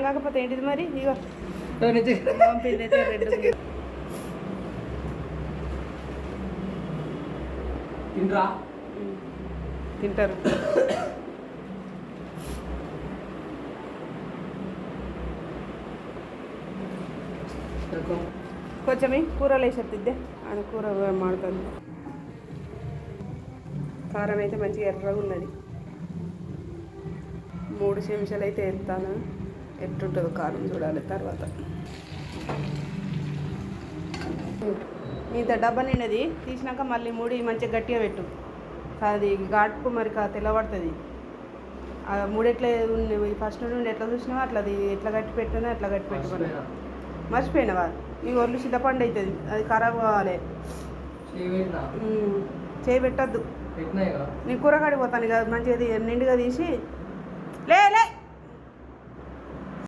కాకపోతే ఏంటిది మరి ఇగో పంపింది అయితే రెడ్ తింటారు. కొంచెం కూరలు వేసేద్దే అది కూర మాడుతుంది. కారం అయితే మంచిగా ఎర్రగా ఉన్నది. 3 చెంచాలు అయితే వేస్తాను. ఎట్టుంటుందో కారం చూడాలి తర్వాత. ఇంత డబ్బా నిండది తీసినాక మళ్ళీ 3 మంచిగా గట్టిగా పెట్టు. అది ఘాటుకు మరి తెల్లబడుతుంది. 3 ఎట్లా ఫస్ట్ నుండి ఎట్లా చూసినావో అట్లా అది ఎట్లా గట్టి పెట్టినా అట్లా గట్టి పెట్టుకున్నా. మర్చిపోయినావా? ఈ ఒళ్ళు సిద్ధపండు అవుతుంది, అది ఖరాబ్ కావాలి. చేయి పెట్టద్దు. నేను కూరగాడి పోతాను కదా, మంచిగా నిండుగా తీసి లే